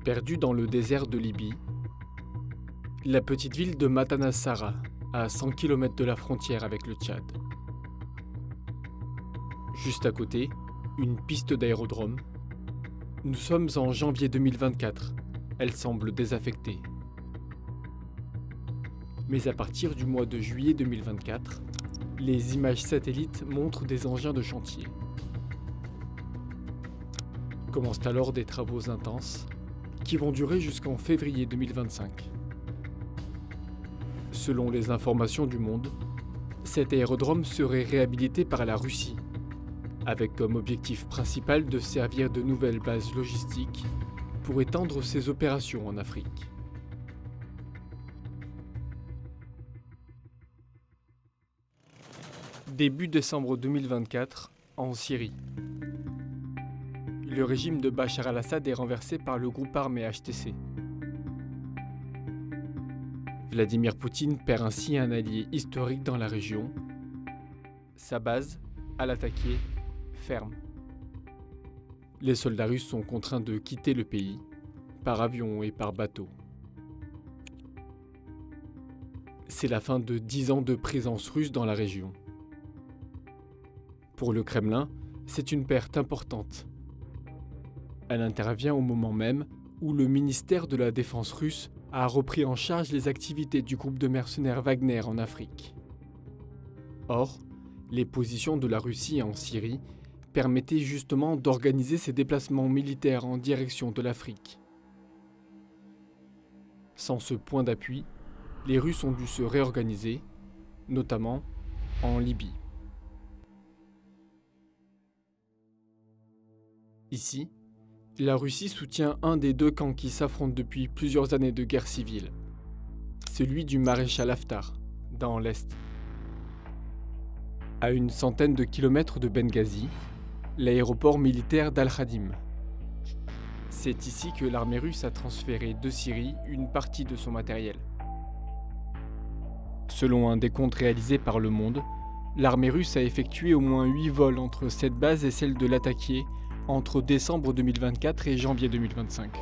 Perdue dans le désert de Libye, la petite ville de Matanassara, à 100 km de la frontière avec le Tchad. Juste à côté, une piste d'aérodrome. Nous sommes en janvier 2024. Elle semble désaffectée. Mais à partir du mois de juillet 2024, les images satellites montrent des engins de chantier. Commencent alors des travaux intenses qui vont durer jusqu'en février 2025. Selon les informations du Monde, cet aérodrome serait réhabilité par la Russie, avec comme objectif principal de servir de nouvelles bases logistiques pour étendre ses opérations en Afrique. Début décembre 2024, en Syrie. Le régime de Bachar al-Assad est renversé par le groupe armé HTC. Vladimir Poutine perd ainsi un allié historique dans la région. Sa base, à l'attaquer, ferme. Les soldats russes sont contraints de quitter le pays, par avion et par bateau. C'est la fin de 10 ans de présence russe dans la région. Pour le Kremlin, c'est une perte importante. Elle intervient au moment même où le ministère de la Défense russe a repris en charge les activités du groupe de mercenaires Wagner en Afrique. Or, les positions de la Russie en Syrie permettaient justement d'organiser ces déplacements militaires en direction de l'Afrique. Sans ce point d'appui, les Russes ont dû se réorganiser, notamment en Libye. Ici, la Russie soutient un des deux camps qui s'affrontent depuis plusieurs années de guerre civile, celui du maréchal Haftar, dans l'Est. À une centaine de kilomètres de Benghazi, l'aéroport militaire d'Al-Khadim. C'est ici que l'armée russe a transféré de Syrie une partie de son matériel. Selon un décompte réalisé par Le Monde, l'armée russe a effectué au moins 8 vols entre cette base et celle de l'Attaquié entre décembre 2024 et janvier 2025.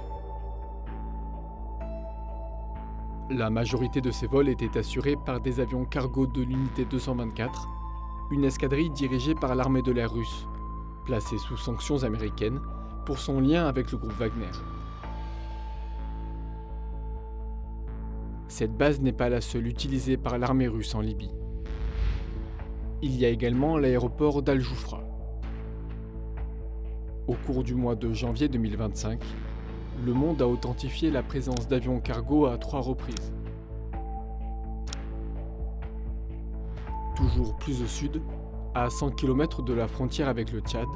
La majorité de ces vols étaient assurés par des avions cargo de l'unité 224, une escadrille dirigée par l'armée de l'air russe, placée sous sanctions américaines pour son lien avec le groupe Wagner. Cette base n'est pas la seule utilisée par l'armée russe en Libye. Il y a également l'aéroport d'Al-Joufra. Au cours du mois de janvier 2025, Le Monde a authentifié la présence d'avions cargo à 3 reprises. Toujours plus au sud, à 100 km de la frontière avec le Tchad,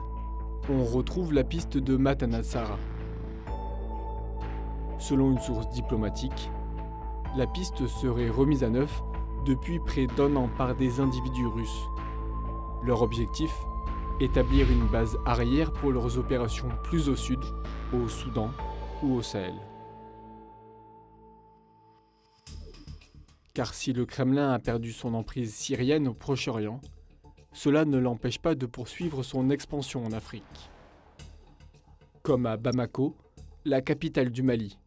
on retrouve la piste de Matanassara. Selon une source diplomatique, la piste serait remise à neuf depuis près d'un an par des individus russes. Leur objectif ? Établir une base arrière pour leurs opérations plus au sud, au Soudan ou au Sahel. Car si le Kremlin a perdu son emprise syrienne au Proche-Orient, cela ne l'empêche pas de poursuivre son expansion en Afrique. Comme à Bamako, la capitale du Mali.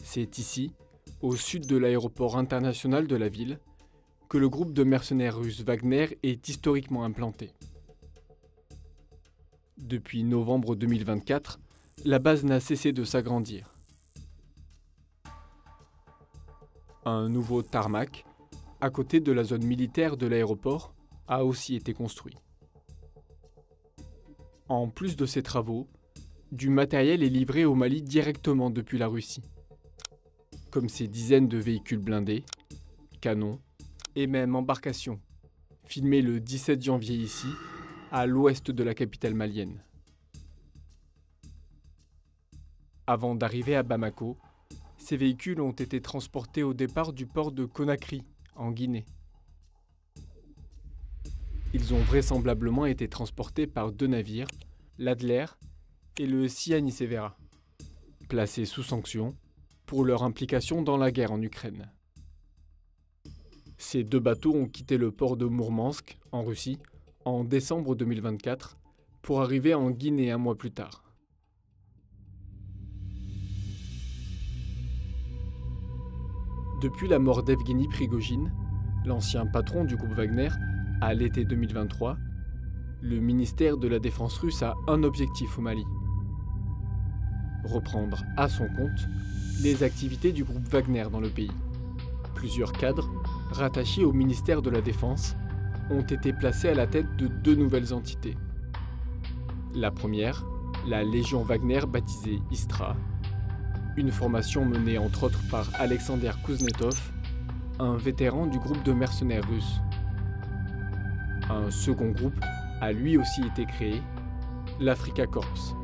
C'est ici, au sud de l'aéroport international de la ville, que le groupe de mercenaires russes Wagner est historiquement implanté. Depuis novembre 2024, la base n'a cessé de s'agrandir. Un nouveau tarmac, à côté de la zone militaire de l'aéroport, a aussi été construit. En plus de ces travaux, du matériel est livré au Mali directement depuis la Russie, comme ces dizaines de véhicules blindés, canons, et même embarcation, filmée le 17 janvier ici, à l'ouest de la capitale malienne. Avant d'arriver à Bamako, ces véhicules ont été transportés au départ du port de Conakry, en Guinée. Ils ont vraisemblablement été transportés par 2 navires, l'Adler et le Siani Severa, placés sous sanction pour leur implication dans la guerre en Ukraine. Ces 2 bateaux ont quitté le port de Mourmansk, en Russie, en décembre 2024, pour arriver en Guinée un mois plus tard. Depuis la mort d'Evgeny Prigojine, l'ancien patron du groupe Wagner, à l'été 2023, le ministère de la Défense russe a un objectif au Mali: reprendre à son compte les activités du groupe Wagner dans le pays. Plusieurs cadres, rattachés au ministère de la Défense, ont été placés à la tête de 2 nouvelles entités. La première, la Légion Wagner baptisée Istra, une formation menée entre autres par Alexander Kuznetsov, un vétéran du groupe de mercenaires russes. Un second groupe a lui aussi été créé, l'Afrika Korps,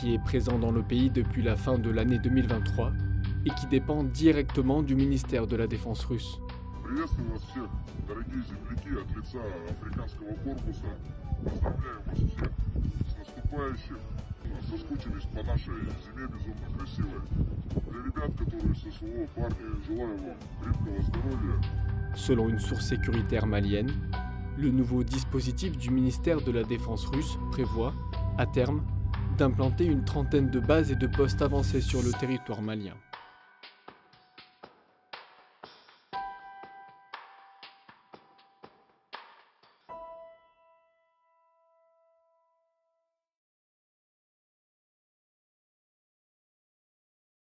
qui est présent dans le pays depuis la fin de l'année 2023 et qui dépend directement du ministère de la Défense russe. Приветствую вас всех, дорогие земляки, от лица Африканского корпуса. Поздравляю вас всех с наступающим. Соскучились по нашей зиме безумно красивой. Для ребят, которые ССО, парни, желаю вам крепкого здоровья. Selon une source sécuritaire malienne, le nouveau dispositif du ministère de la Défense russe prévoit, à terme, d'implanter une trentaine de bases et de postes avancés sur le territoire malien.